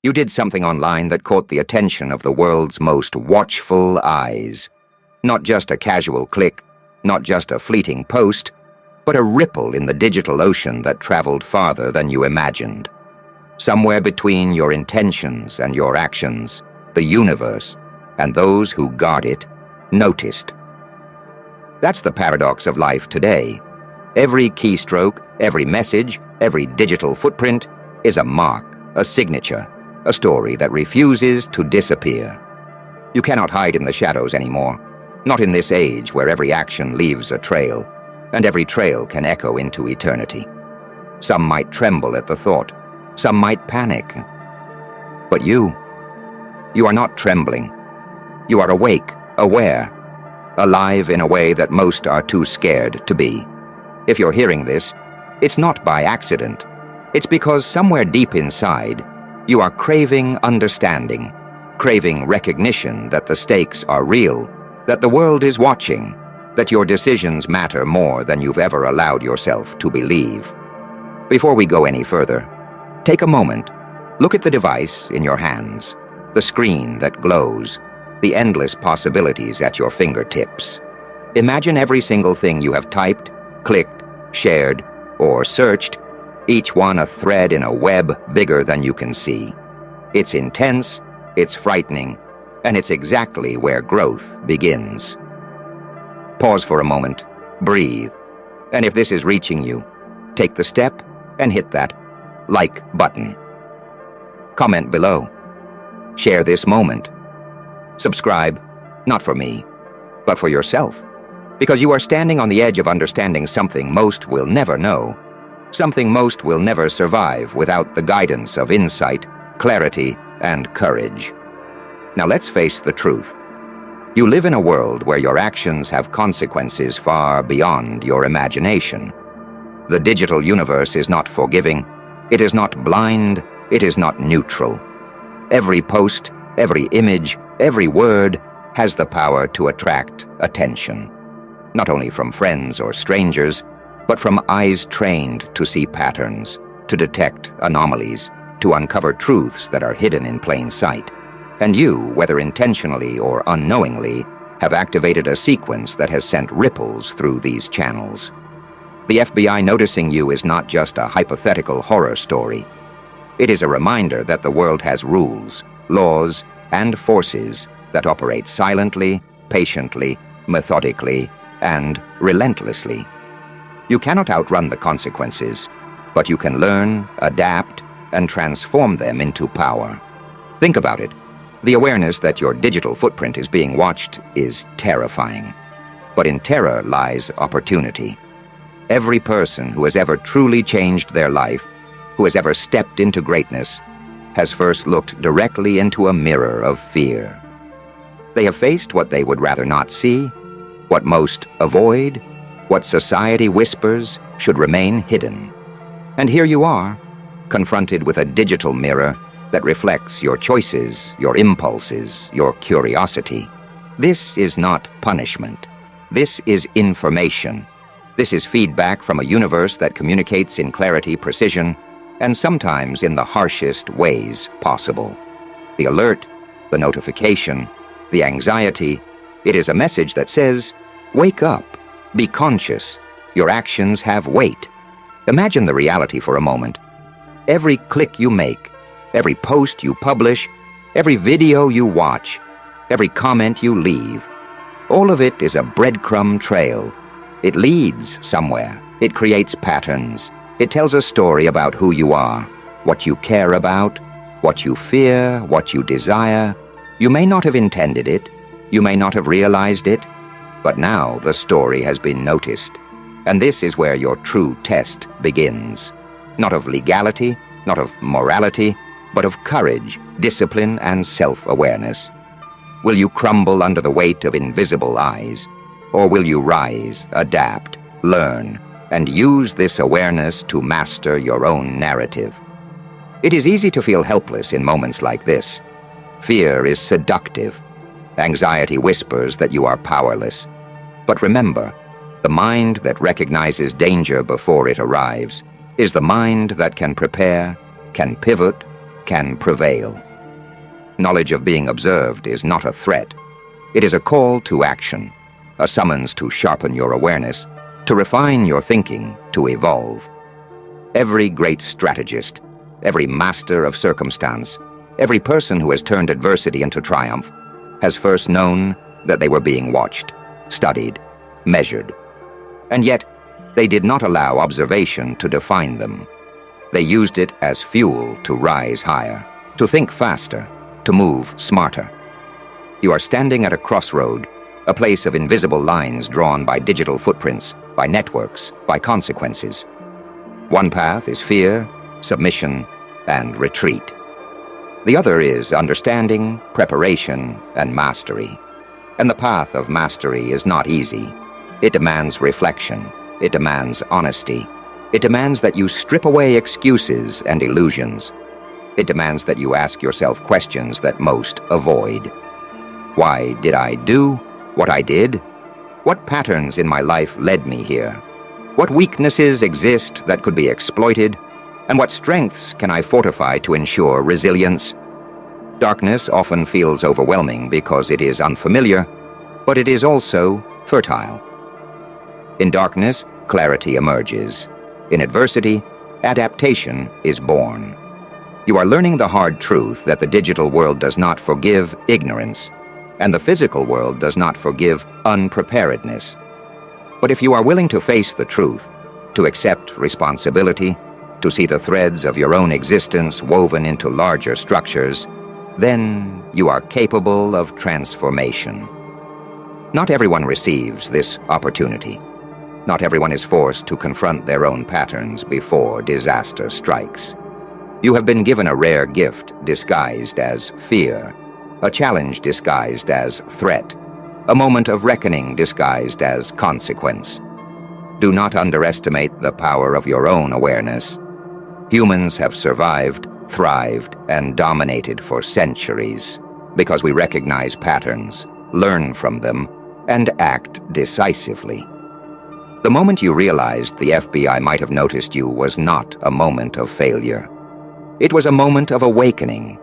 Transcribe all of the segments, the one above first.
You did something online that caught the attention of the world's most watchful eyes. Not just a casual click, not just a fleeting post, but a ripple in the digital ocean that traveled farther than you imagined. Somewhere between your intentions and your actions, the universe, and those who guard it, noticed. That's the paradox of life today. Every keystroke, every message, every digital footprint is a mark, a signature, a story that refuses to disappear. You cannot hide in the shadows anymore, not in this age where every action leaves a trail, and every trail can echo into eternity. Some might tremble at the thought, some might panic. But you are not trembling. You are awake, aware, alive in a way that most are too scared to be. If you're hearing this, it's not by accident. It's because somewhere deep inside, you are craving understanding, craving recognition that the stakes are real, that the world is watching, that your decisions matter more than you've ever allowed yourself to believe. Before we go any further, take a moment, look at the device in your hands, the screen that glows, the endless possibilities at your fingertips. Imagine every single thing you have typed, clicked, shared, or searched, each one a thread in a web bigger than you can see. It's intense, it's frightening, and it's exactly where growth begins. Pause for a moment, breathe, and if this is reaching you, take the step and hit that like button. Comment below. Share this moment. Subscribe, not for me, but for yourself, because you are standing on the edge of understanding something most will never know, something most will never survive without the guidance of insight, clarity, and courage. Now let's face the truth. You live in a world where your actions have consequences far beyond your imagination. The digital universe is not forgiving, it is not blind, it is not neutral. Every post, every image, every word has the power to attract attention, not only from friends or strangers, but from eyes trained to see patterns, to detect anomalies, to uncover truths that are hidden in plain sight. And you, whether intentionally or unknowingly, have activated a sequence that has sent ripples through these channels. The FBI noticing you is not just a hypothetical horror story. It is a reminder that the world has rules, laws, and forces that operate silently, patiently, methodically, and relentlessly. You cannot outrun the consequences, but you can learn, adapt, and transform them into power. Think about it. The awareness that your digital footprint is being watched is terrifying. But in terror lies opportunity. Every person who has ever truly changed their life, who has ever stepped into greatness, has first looked directly into a mirror of fear. They have faced what they would rather not see, what most avoid, what society whispers should remain hidden. And here you are, confronted with a digital mirror that reflects your choices, your impulses, your curiosity. This is not punishment. This is information. This is feedback from a universe that communicates in clarity, precision, and sometimes in the harshest ways possible. The alert, the notification, the anxiety, it is a message that says, wake up, be conscious, your actions have weight. Imagine the reality for a moment. Every click you make, every post you publish, every video you watch, every comment you leave, all of it is a breadcrumb trail. It leads somewhere. It creates patterns. It tells a story about who you are, what you care about, what you fear, what you desire. You may not have intended it. You may not have realized it. But now the story has been noticed. And this is where your true test begins. Not of legality, not of morality, but of courage, discipline, and self-awareness. Will you crumble under the weight of invisible eyes? Or will you rise, adapt, learn, and use this awareness to master your own narrative? It is easy to feel helpless in moments like this. Fear is seductive. Anxiety whispers that you are powerless. But remember, the mind that recognizes danger before it arrives is the mind that can prepare, can pivot, can prevail. Knowledge of being observed is not a threat. It is a call to action, a summons to sharpen your awareness, to refine your thinking, to evolve. Every great strategist, every master of circumstance, every person who has turned adversity into triumph, has first known that they were being watched, studied, measured. And yet, they did not allow observation to define them. They used it as fuel to rise higher, to think faster, to move smarter. You are standing at a crossroad, a place of invisible lines drawn by digital footprints, by networks, by consequences. One path is fear, submission, and retreat. The other is understanding, preparation, and mastery. And the path of mastery is not easy. It demands reflection. It demands honesty. It demands that you strip away excuses and illusions. It demands that you ask yourself questions that most avoid. Why did I do what I did? What patterns in my life led me here? What weaknesses exist that could be exploited? And what strengths can I fortify to ensure resilience? Darkness often feels overwhelming because it is unfamiliar, but it is also fertile. In darkness, clarity emerges. In adversity, adaptation is born. You are learning the hard truth that the digital world does not forgive ignorance, and the physical world does not forgive unpreparedness. But if you are willing to face the truth, to accept responsibility, to see the threads of your own existence woven into larger structures, then you are capable of transformation. Not everyone receives this opportunity. Not everyone is forced to confront their own patterns before disaster strikes. You have been given a rare gift disguised as fear, a challenge disguised as threat, a moment of reckoning disguised as consequence. Do not underestimate the power of your own awareness. Humans have survived, thrived, and dominated for centuries because we recognize patterns, learn from them, and act decisively. The moment you realized the FBI might have noticed you was not a moment of failure. It was a moment of awakening.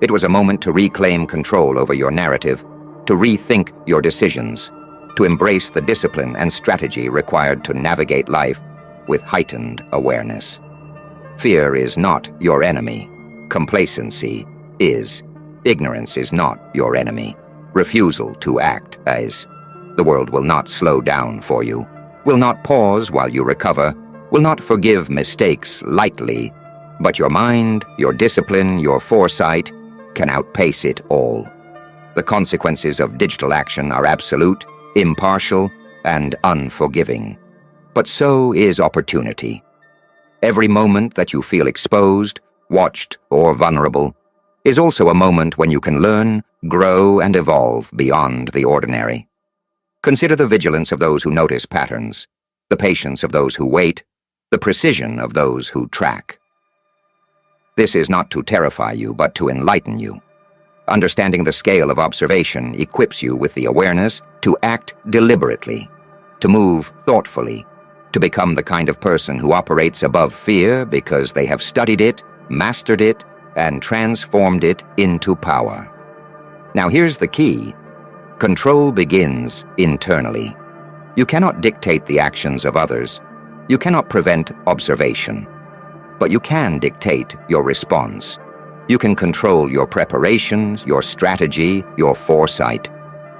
It was a moment to reclaim control over your narrative, to rethink your decisions, to embrace the discipline and strategy required to navigate life with heightened awareness. Fear is not your enemy. Complacency is. Ignorance is not your enemy. Refusal to act is. The world will not slow down for you, will not pause while you recover, will not forgive mistakes lightly, but your mind, your discipline, your foresight can outpace it all. The consequences of digital action are absolute, impartial, and unforgiving. But so is opportunity. Every moment that you feel exposed, watched, or vulnerable is also a moment when you can learn, grow, and evolve beyond the ordinary. Consider the vigilance of those who notice patterns, the patience of those who wait, the precision of those who track. This is not to terrify you, but to enlighten you. Understanding the scale of observation equips you with the awareness to act deliberately, to move thoughtfully, to become the kind of person who operates above fear because they have studied it, mastered it, and transformed it into power. Now here's the key. Control begins internally. You cannot dictate the actions of others. You cannot prevent observation. But you can dictate your response. You can control your preparations, your strategy, your foresight.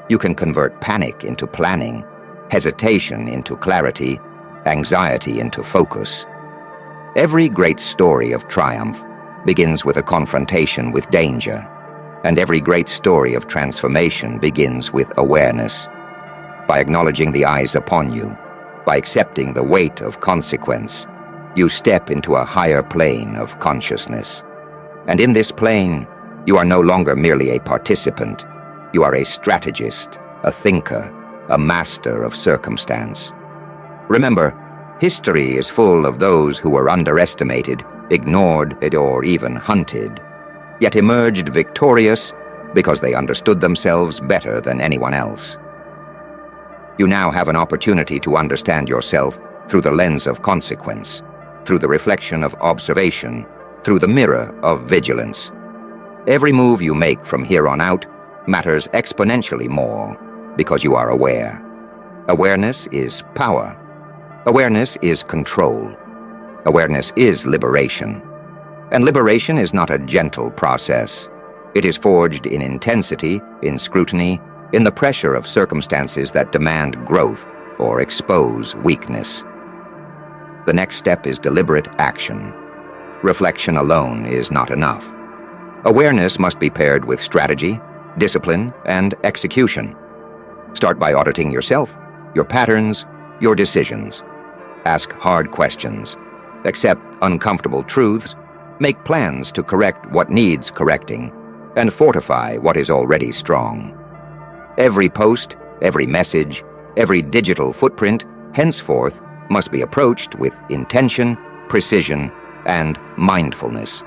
You can convert panic into planning, hesitation into clarity, anxiety into focus. Every great story of triumph begins with a confrontation with danger, and every great story of transformation begins with awareness. By acknowledging the eyes upon you, by accepting the weight of consequence, you step into a higher plane of consciousness. And in this plane, you are no longer merely a participant. You are a strategist, a thinker, a master of circumstance. Remember, history is full of those who were underestimated, ignored, or even hunted, yet emerged victorious because they understood themselves better than anyone else. You now have an opportunity to understand yourself through the lens of consequence, through the reflection of observation, through the mirror of vigilance. Every move you make from here on out matters exponentially more because you are aware. Awareness is power. Awareness is control. Awareness is liberation. And liberation is not a gentle process. It is forged in intensity, in scrutiny, in the pressure of circumstances that demand growth or expose weakness. The next step is deliberate action. Reflection alone is not enough. Awareness must be paired with strategy, discipline, and execution. Start by auditing yourself, your patterns, your decisions. Ask hard questions. Accept uncomfortable truths. Make plans to correct what needs correcting, and fortify what is already strong. Every post, every message, every digital footprint, henceforth, must be approached with intention, precision, and mindfulness.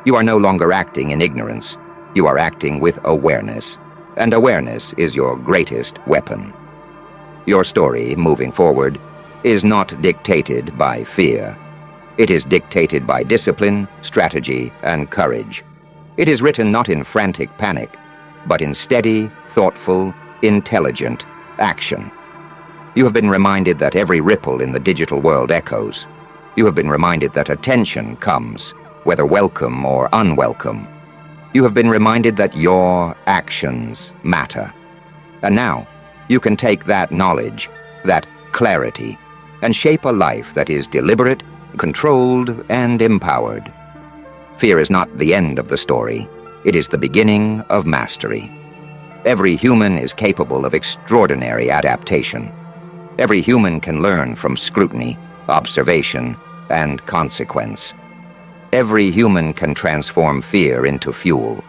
You are no longer acting in ignorance. You are acting with awareness, and awareness is your greatest weapon. Your story, moving forward, is not dictated by fear. It is dictated by discipline, strategy, and courage. It is written not in frantic panic, but in steady, thoughtful, intelligent action. You have been reminded that every ripple in the digital world echoes. You have been reminded that attention comes, whether welcome or unwelcome. You have been reminded that your actions matter. And now, you can take that knowledge, that clarity, and shape a life that is deliberate, controlled, and empowered. Fear is not the end of the story. It is the beginning of mastery. Every human is capable of extraordinary adaptation. Every human can learn from scrutiny, observation, and consequence. Every human can transform fear into fuel,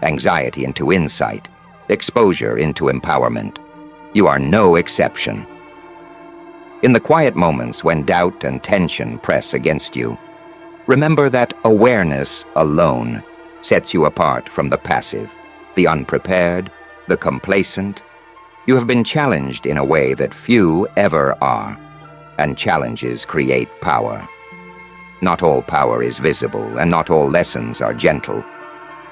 anxiety into insight, exposure into empowerment. You are no exception. In the quiet moments when doubt and tension press against you, remember that awareness alone sets you apart from the passive, the unprepared, the complacent. You have been challenged in a way that few ever are, and challenges create power. Not all power is visible, and not all lessons are gentle,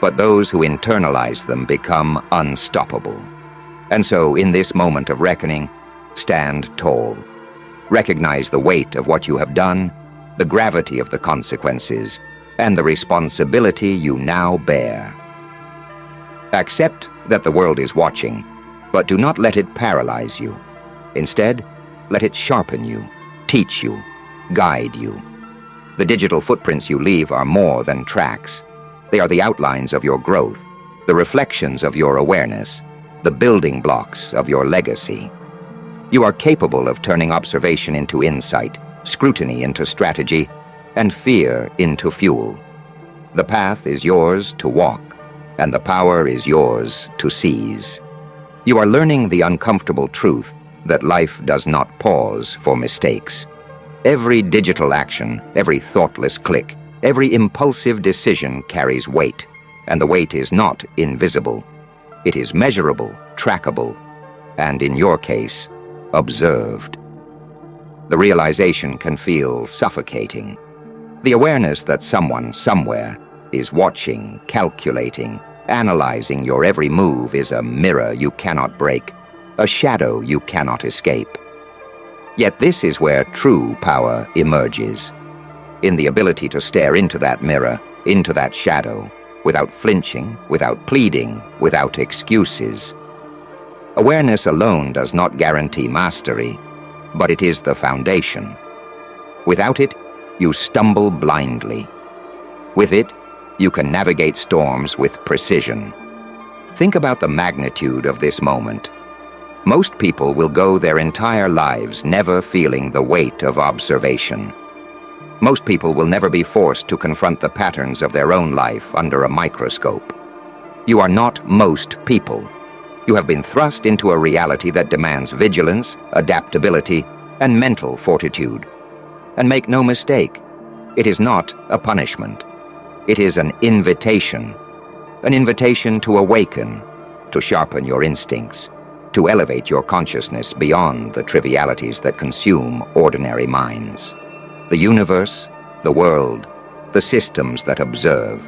but those who internalize them become unstoppable. And so, in this moment of reckoning, stand tall. Recognize the weight of what you have done, the gravity of the consequences, and the responsibility you now bear. Accept that the world is watching, but do not let it paralyze you. Instead, let it sharpen you, teach you, guide you. The digital footprints you leave are more than tracks. They are the outlines of your growth, the reflections of your awareness, the building blocks of your legacy. You are capable of turning observation into insight, scrutiny into strategy, and fear into fuel. The path is yours to walk, and the power is yours to seize. You are learning the uncomfortable truth that life does not pause for mistakes. Every digital action, every thoughtless click, every impulsive decision carries weight, and the weight is not invisible. It is measurable, trackable, and in your case, observed. The realization can feel suffocating. The awareness that someone, somewhere, is watching, calculating, analyzing your every move is a mirror you cannot break, a shadow you cannot escape. Yet this is where true power emerges, in the ability to stare into that mirror, into that shadow, without flinching, without pleading, without excuses. Awareness alone does not guarantee mastery, but it is the foundation. Without it, you stumble blindly. With it, you can navigate storms with precision. Think about the magnitude of this moment. Most people will go their entire lives never feeling the weight of observation. Most people will never be forced to confront the patterns of their own life under a microscope. You are not most people. You have been thrust into a reality that demands vigilance, adaptability, and mental fortitude. And make no mistake, it is not a punishment. It is an invitation to awaken, to sharpen your instincts, to elevate your consciousness beyond the trivialities that consume ordinary minds. The universe, the world, the systems that observe.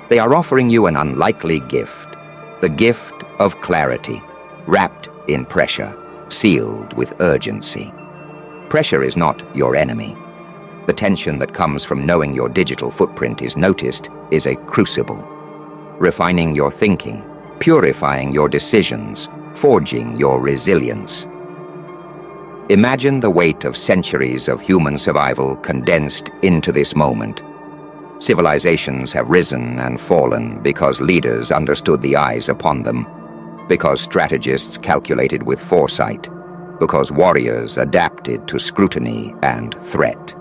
They are offering you an unlikely gift, the gift of clarity, wrapped in pressure, sealed with urgency. Pressure is not your enemy. The tension that comes from knowing your digital footprint is noticed is a crucible, refining your thinking, purifying your decisions, forging your resilience. Imagine the weight of centuries of human survival condensed into this moment. Civilizations have risen and fallen because leaders understood the eyes upon them, because strategists calculated with foresight, because warriors adapted to scrutiny and threat.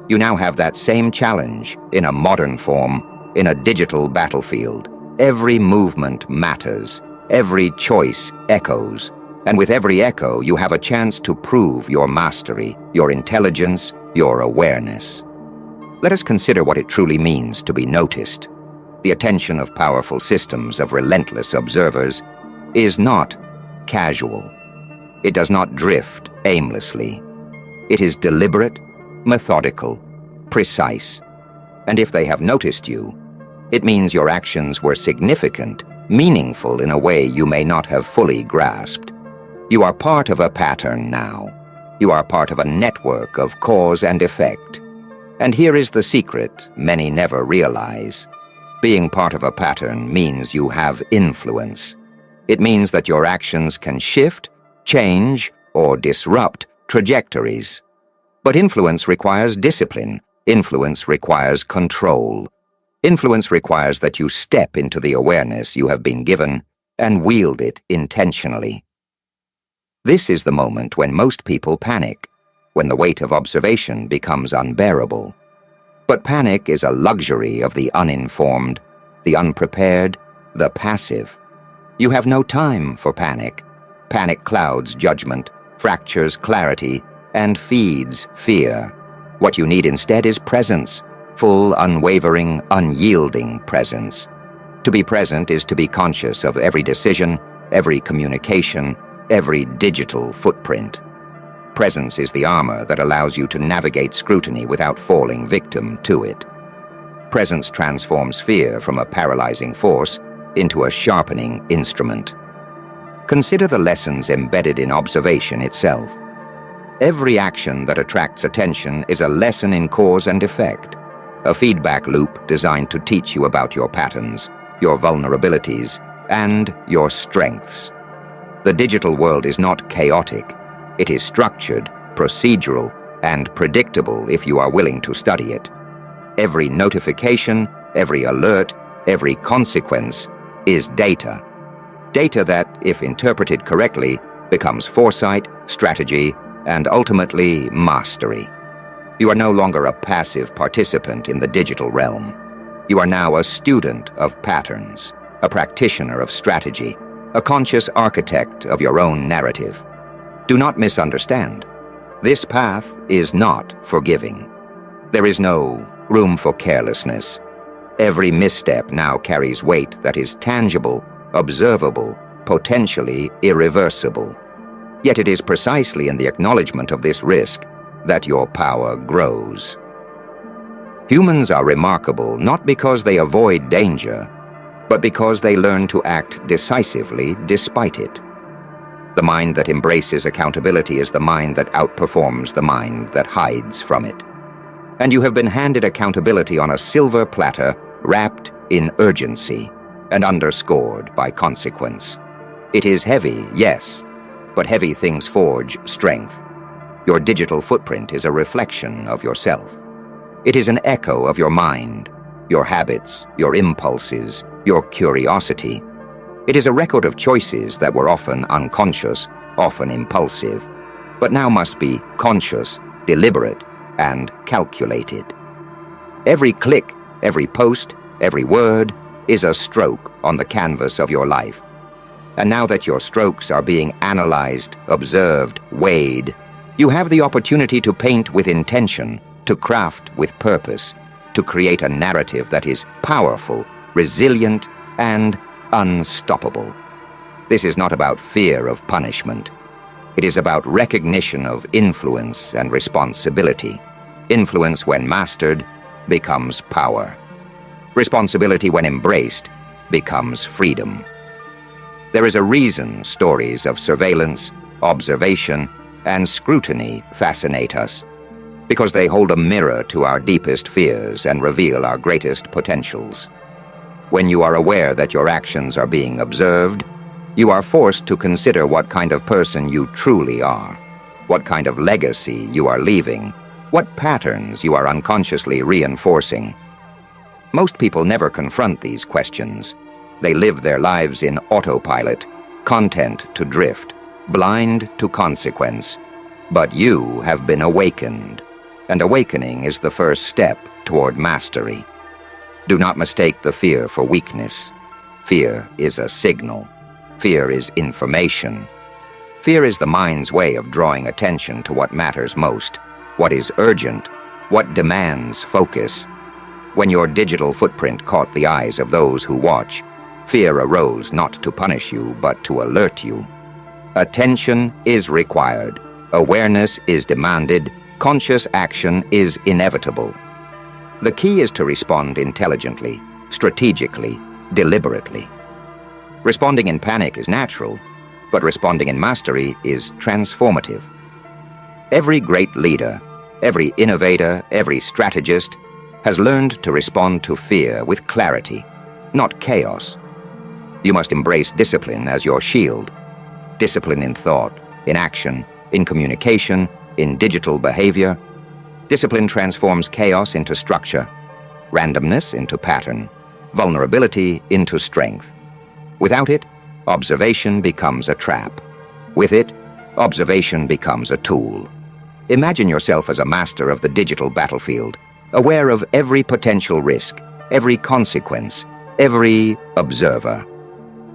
You now have that same challenge in a modern form, in a digital battlefield. Every movement matters, every choice echoes, and with every echo you have a chance to prove your mastery, your intelligence, your awareness. Let us consider what it truly means to be noticed. The attention of powerful systems of relentless observers is not casual. It does not drift aimlessly. It is deliberate, methodical, precise. And if they have noticed you, it means your actions were significant, meaningful in a way you may not have fully grasped. You are part of a pattern now. You are part of a network of cause and effect. And here is the secret many never realize. Being part of a pattern means you have influence. It means that your actions can shift, change, or disrupt trajectories. But influence requires discipline. Influence requires control. Influence requires that you step into the awareness you have been given and wield it intentionally. This is the moment when most people panic, when the weight of observation becomes unbearable. But panic is a luxury of the uninformed, the unprepared, the passive. You have no time for panic. Panic clouds judgment, fractures clarity, and feeds fear. What you need instead is presence, full, unwavering, unyielding presence. To be present is to be conscious of every decision, every communication, every digital footprint. Presence is the armor that allows you to navigate scrutiny without falling victim to it. Presence transforms fear from a paralyzing force into a sharpening instrument. Consider the lessons embedded in observation itself. Every action that attracts attention is a lesson in cause and effect, a feedback loop designed to teach you about your patterns, your vulnerabilities, and your strengths. The digital world is not chaotic. It is structured, procedural, and predictable if you are willing to study it. Every notification, every alert, every consequence is data. Data that, if interpreted correctly, becomes foresight, strategy, and ultimately mastery. You are no longer a passive participant in the digital realm. You are now a student of patterns, a practitioner of strategy, a conscious architect of your own narrative. Do not misunderstand. This path is not forgiving. There is no room for carelessness. Every misstep now carries weight that is tangible, observable, potentially irreversible. Yet it is precisely in the acknowledgement of this risk that your power grows. Humans are remarkable not because they avoid danger, but because they learn to act decisively despite it. The mind that embraces accountability is the mind that outperforms the mind that hides from it. And you have been handed accountability on a silver platter wrapped in urgency and underscored by consequence. It is heavy, yes, but heavy things forge strength. Your digital footprint is a reflection of yourself. It is an echo of your mind, your habits, your impulses, your curiosity. It is a record of choices that were often unconscious, often impulsive, but now must be conscious, deliberate, and calculated. Every click, every post, every word is a stroke on the canvas of your life. And now that your strokes are being analyzed, observed, weighed, you have the opportunity to paint with intention, to craft with purpose, to create a narrative that is powerful, resilient, and unstoppable. This is not about fear of punishment. It is about recognition of influence and responsibility. Influence when mastered, becomes power. Responsibility, when embraced, becomes freedom. There is a reason stories of surveillance, observation, and scrutiny fascinate us, because they hold a mirror to our deepest fears and reveal our greatest potentials. When you are aware that your actions are being observed, you are forced to consider what kind of person you truly are, what kind of legacy you are leaving, what patterns you are unconsciously reinforcing. Most people never confront these questions. They live their lives in autopilot, content to drift, blind to consequence. But you have been awakened, and awakening is the first step toward mastery. Do not mistake the fear for weakness. Fear is a signal. Fear is information. Fear is the mind's way of drawing attention to what matters most, what is urgent, what demands focus. When your digital footprint caught the eyes of those who watch, fear arose not to punish you, but to alert you. Attention is required. Awareness is demanded. Conscious action is inevitable. The key is to respond intelligently, strategically, deliberately. Responding in panic is natural, but responding in mastery is transformative. Every great leader, every innovator, every strategist has learned to respond to fear with clarity, not chaos. You must embrace discipline as your shield. Discipline in thought, in action, in communication, in digital behavior. Discipline transforms chaos into structure, randomness into pattern, vulnerability into strength. Without it, observation becomes a trap. With it, observation becomes a tool. Imagine yourself as a master of the digital battlefield, aware of every potential risk, every consequence, every observer.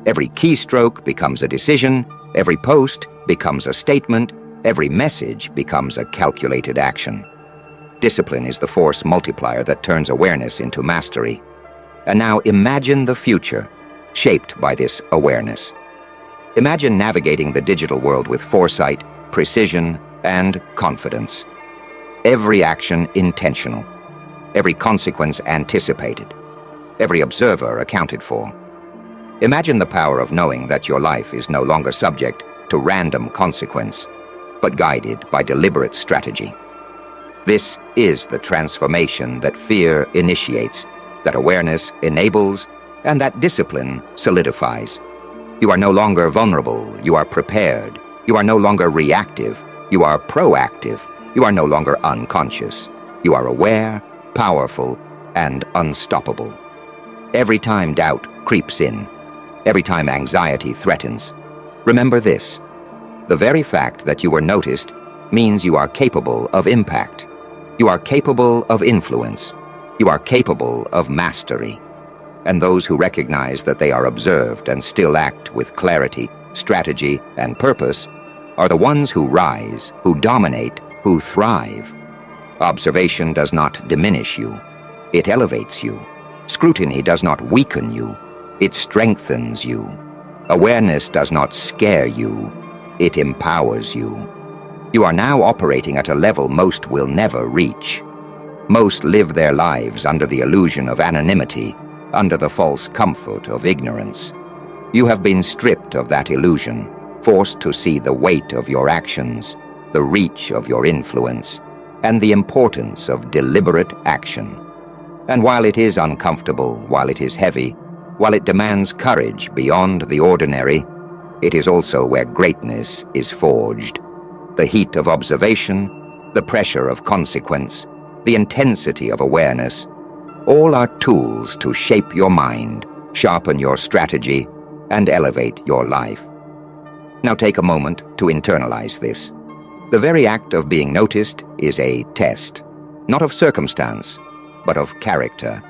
Every keystroke becomes a decision, every post becomes a statement, every message becomes a calculated action. Discipline is the force multiplier that turns awareness into mastery. And now imagine the future, shaped by this awareness. Imagine navigating the digital world with foresight, precision, and confidence. Every action intentional. Every consequence anticipated. Every observer accounted for. Imagine the power of knowing that your life is no longer subject to random consequence, but guided by deliberate strategy. This is the transformation that fear initiates, that awareness enables, and that discipline solidifies. You are no longer vulnerable, you are prepared. You are no longer reactive, you are proactive. You are no longer unconscious. You are aware, powerful, and unstoppable. Every time doubt creeps in, every time anxiety threatens, remember this: the very fact that you were noticed means you are capable of impact. You are capable of influence. You are capable of mastery. And those who recognize that they are observed and still act with clarity, strategy, and purpose are the ones who rise, who dominate, who thrive. Observation does not diminish you. It elevates you. Scrutiny does not weaken you. It strengthens you. Awareness does not scare you. It empowers you. You are now operating at a level most will never reach. Most live their lives under the illusion of anonymity, under the false comfort of ignorance. You have been stripped of that illusion, forced to see the weight of your actions, the reach of your influence, and the importance of deliberate action. And while it is uncomfortable, while it is heavy, while it demands courage beyond the ordinary, it is also where greatness is forged. The heat of observation, the pressure of consequence, the intensity of awareness, all are tools to shape your mind, sharpen your strategy, and elevate your life. Now take a moment to internalize this. The very act of being noticed is a test, not of circumstance, but of character.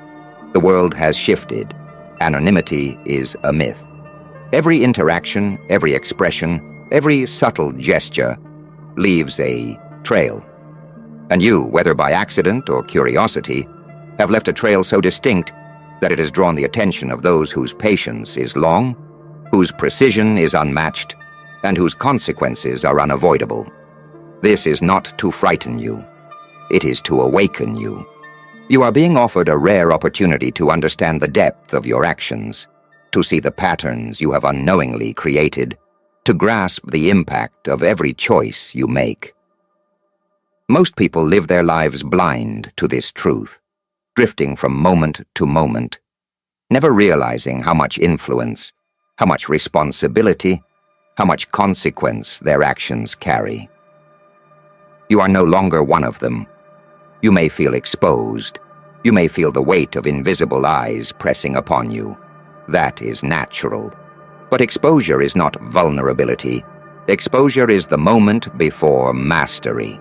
The world has shifted. Anonymity is a myth. Every interaction, every expression, every subtle gesture leaves a trail. And you, whether by accident or curiosity, have left a trail so distinct that it has drawn the attention of those whose patience is long, whose precision is unmatched, and whose consequences are unavoidable. This is not to frighten you. It is to awaken you. You are being offered a rare opportunity to understand the depth of your actions, to see the patterns you have unknowingly created, to grasp the impact of every choice you make. Most people live their lives blind to this truth, drifting from moment to moment, never realizing how much influence, how much responsibility, how much consequence their actions carry. You are no longer one of them. You may feel exposed. You may feel the weight of invisible eyes pressing upon you. That is natural. But exposure is not vulnerability. Exposure is the moment before mastery.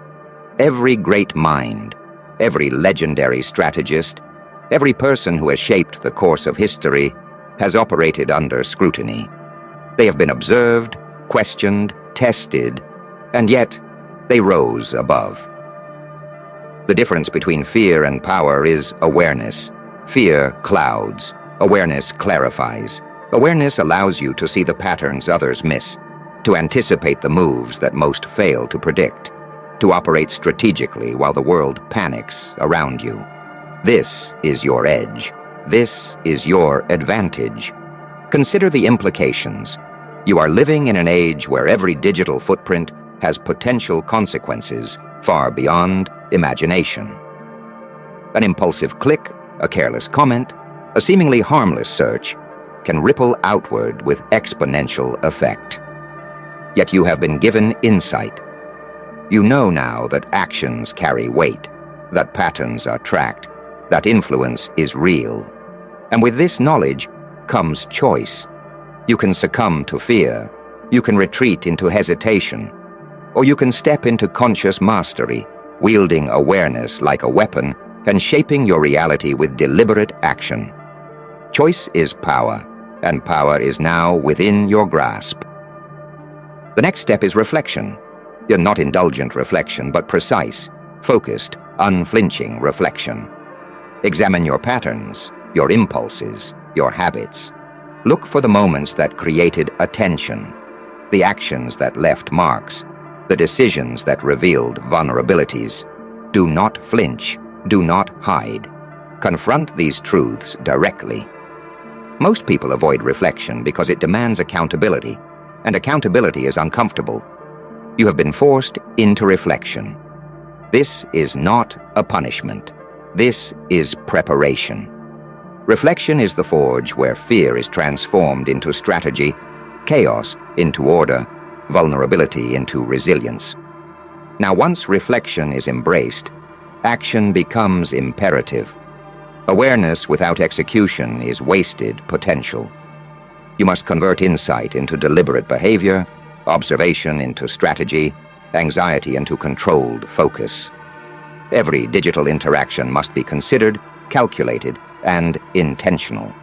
Every great mind, every legendary strategist, every person who has shaped the course of history has operated under scrutiny. They have been observed, questioned, tested, and yet they rose above. The difference between fear and power is awareness. Fear clouds. Awareness clarifies. Awareness allows you to see the patterns others miss, to anticipate the moves that most fail to predict, to operate strategically while the world panics around you. This is your edge. This is your advantage. Consider the implications. You are living in an age where every digital footprint has potential consequences far beyond imagination. An impulsive click, a careless comment, a seemingly harmless search can ripple outward with exponential effect. Yet you have been given insight. You know now that actions carry weight, that patterns are tracked, that influence is real. And with this knowledge comes choice. You can succumb to fear, you can retreat into hesitation, or you can step into conscious mastery, wielding awareness like a weapon and shaping your reality with deliberate action. Choice is power, and power is now within your grasp. The next step is reflection. Not indulgent reflection, but precise, focused, unflinching reflection. Examine your patterns, your impulses, your habits. Look for the moments that created attention, the actions that left marks, the decisions that revealed vulnerabilities. Do not flinch. Do not hide. Confront these truths directly. Most people avoid reflection because it demands accountability, and accountability is uncomfortable. You have been forced into reflection. This is not a punishment. This is preparation. Reflection is the forge where fear is transformed into strategy, chaos into order, vulnerability into resilience. Now, once reflection is embraced, action becomes imperative. Awareness without execution is wasted potential. You must convert insight into deliberate behavior, observation into strategy, anxiety into controlled focus. Every digital interaction must be considered, calculated, and intentional.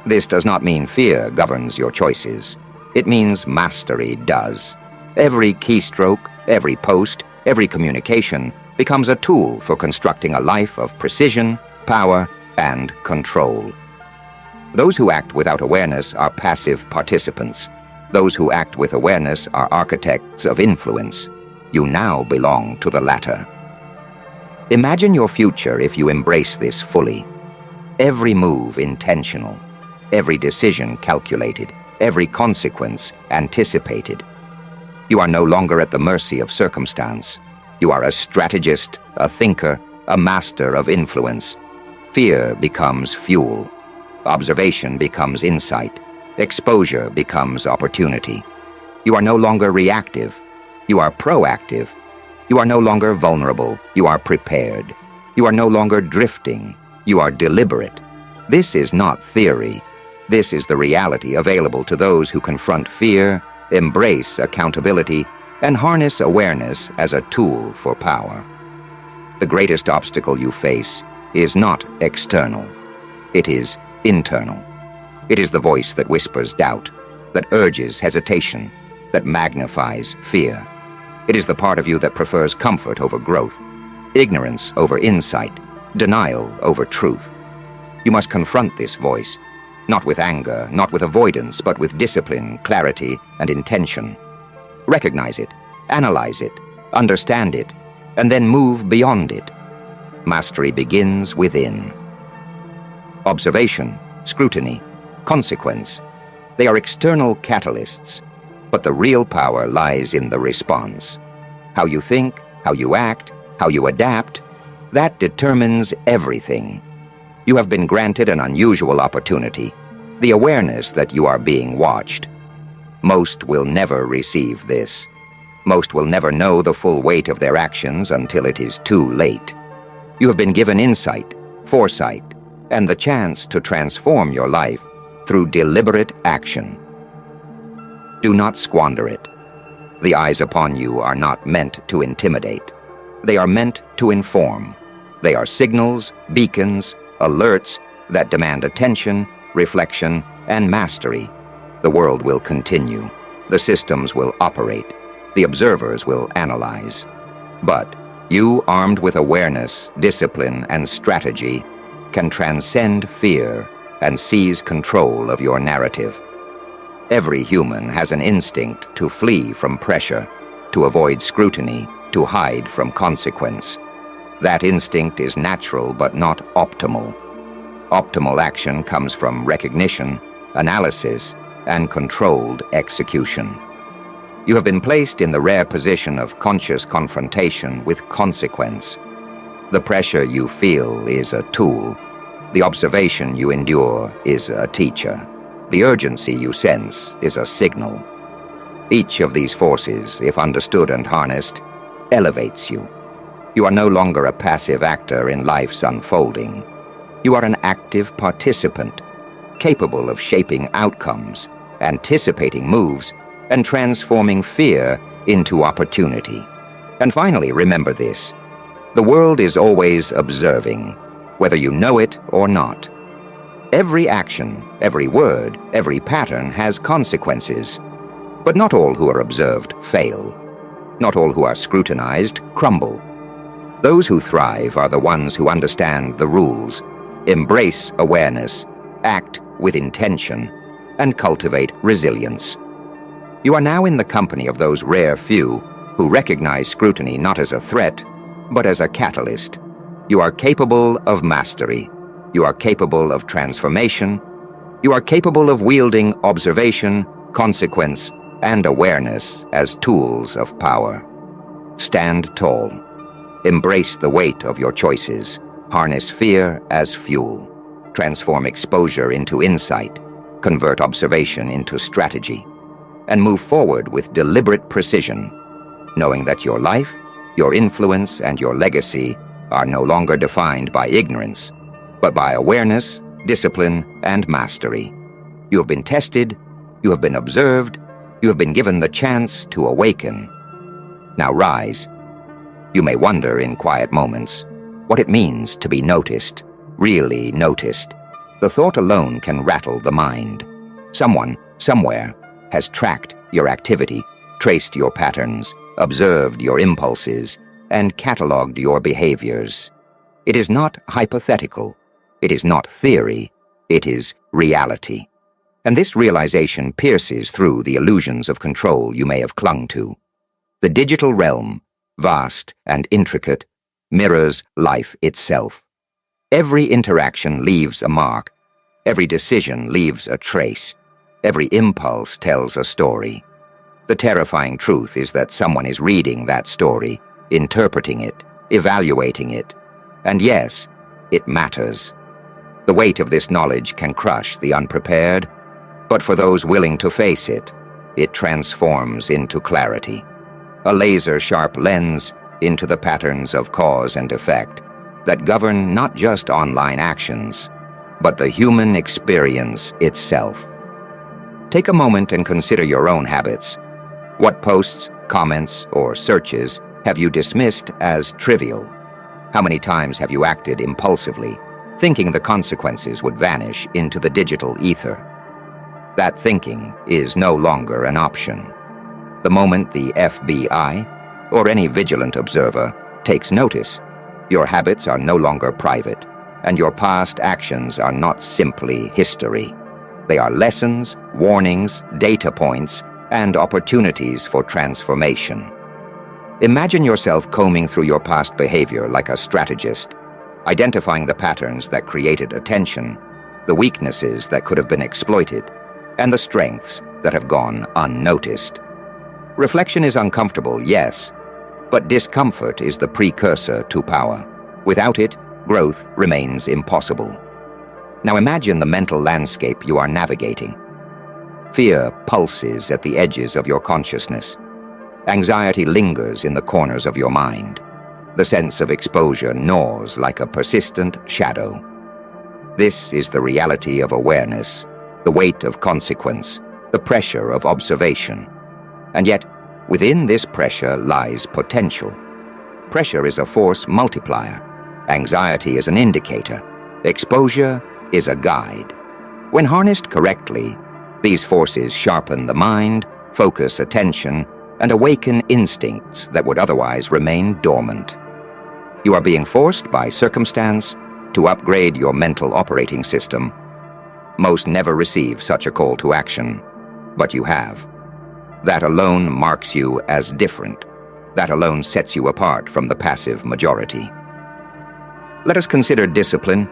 This does not mean fear governs your choices. It means mastery does. Every keystroke, every post, every communication becomes a tool for constructing a life of precision, power, and control. Those who act without awareness are passive participants. Those who act with awareness are architects of influence. You now belong to the latter. Imagine your future if you embrace this fully. Every move intentional, every decision calculated, every consequence anticipated. You are no longer at the mercy of circumstance. You are a strategist, a thinker, a master of influence. Fear becomes fuel. Observation becomes insight. Exposure becomes opportunity. You are no longer reactive. You are proactive. You are no longer vulnerable. You are prepared. You are no longer drifting. You are deliberate. This is not theory. This is the reality available to those who confront fear, embrace accountability, and harness awareness as a tool for power. The greatest obstacle you face is not external. It is internal. It is the voice that whispers doubt, that urges hesitation, that magnifies fear. It is the part of you that prefers comfort over growth, ignorance over insight, denial over truth. You must confront this voice, not with anger, not with avoidance, but with discipline, clarity, and intention. Recognize it, analyze it, understand it, and then move beyond it. Mastery begins within. Observation, scrutiny, consequence. They are external catalysts, but the real power lies in the response. How you think, how you act, how you adapt, that determines everything. You have been granted an unusual opportunity, the awareness that you are being watched. Most will never receive this. Most will never know the full weight of their actions until it is too late. You have been given insight, foresight, and the chance to transform your life through deliberate action. Do not squander it. The eyes upon you are not meant to intimidate. They are meant to inform. They are signals, beacons, alerts that demand attention, reflection, and mastery. The world will continue. The systems will operate. The observers will analyze. But you, armed with awareness, discipline, and strategy, can transcend fear and seize control of your narrative. Every human has an instinct to flee from pressure, to avoid scrutiny, to hide from consequence. That instinct is natural but not optimal. Optimal action comes from recognition, analysis, and controlled execution. You have been placed in the rare position of conscious confrontation with consequence. The pressure you feel is a tool. The observation you endure is a teacher. The urgency you sense is a signal. Each of these forces, if understood and harnessed, elevates you. You are no longer a passive actor in life's unfolding. You are an active participant, capable of shaping outcomes, anticipating moves, and transforming fear into opportunity. And finally, remember this: the world is always observing, whether you know it or not. Every action, every word, every pattern has consequences. But not all who are observed fail. Not all who are scrutinized crumble. Those who thrive are the ones who understand the rules, embrace awareness, act with intention, and cultivate resilience. You are now in the company of those rare few who recognize scrutiny not as a threat, but as a catalyst. You are capable of mastery. You are capable of transformation. You are capable of wielding observation, consequence, and awareness as tools of power. Stand tall. Embrace the weight of your choices. Harness fear as fuel. Transform exposure into insight. Convert observation into strategy. And move forward with deliberate precision, knowing that your life, your influence, and your legacy are no longer defined by ignorance, but by awareness, discipline, and mastery. You have been tested, you have been observed, you have been given the chance to awaken. Now rise. You may wonder in quiet moments what it means to be noticed, really noticed. The thought alone can rattle the mind. Someone, somewhere, has tracked your activity, traced your patterns, observed your impulses, and cataloged your behaviors. It is not hypothetical. It is not theory. It is reality. And this realization pierces through the illusions of control you may have clung to. The digital realm, vast and intricate, mirrors life itself. Every interaction leaves a mark. Every decision leaves a trace. Every impulse tells a story. The terrifying truth is that someone is reading that story, interpreting it, evaluating it. And yes, it matters. The weight of this knowledge can crush the unprepared, but for those willing to face it, it transforms into clarity. A laser-sharp lens into the patterns of cause and effect that govern not just online actions, but the human experience itself. Take a moment and consider your own habits. What posts, comments, or searches have you dismissed as trivial? How many times have you acted impulsively, thinking the consequences would vanish into the digital ether? That thinking is no longer an option. The moment the FBI, or any vigilant observer, takes notice, your habits are no longer private, and your past actions are not simply history. They are lessons, warnings, data points, and opportunities for transformation. Imagine yourself combing through your past behavior like a strategist, identifying the patterns that created attention, the weaknesses that could have been exploited, and the strengths that have gone unnoticed. Reflection is uncomfortable, yes, but discomfort is the precursor to power. Without it, growth remains impossible. Now imagine the mental landscape you are navigating. Fear pulses at the edges of your consciousness. Anxiety lingers in the corners of your mind. The sense of exposure gnaws like a persistent shadow. This is the reality of awareness, the weight of consequence, the pressure of observation. And yet, within this pressure lies potential. Pressure is a force multiplier. Anxiety is an indicator. Exposure is a guide. When harnessed correctly, these forces sharpen the mind, focus attention, and awaken instincts that would otherwise remain dormant. You are being forced by circumstance to upgrade your mental operating system. Most never receive such a call to action, but you have. That alone marks you as different. That alone sets you apart from the passive majority. Let us consider discipline,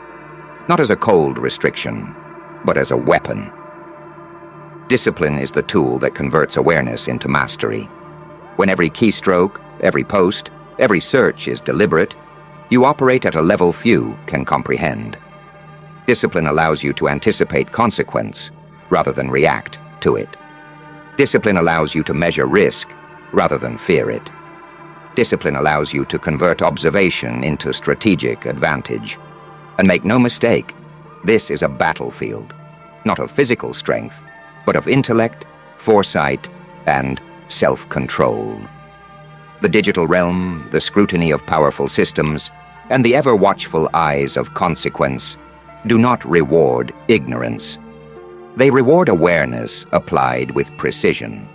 not as a cold restriction, but as a weapon. Discipline is the tool that converts awareness into mastery. When every keystroke, every post, every search is deliberate, you operate at a level few can comprehend. Discipline allows you to anticipate consequence rather than react to it. Discipline allows you to measure risk rather than fear it. Discipline allows you to convert observation into strategic advantage. And make no mistake, this is a battlefield, not of physical strength, but of intellect, foresight, and self-control. The digital realm, the scrutiny of powerful systems, and the ever-watchful eyes of consequence do not reward ignorance. They reward awareness applied with precision.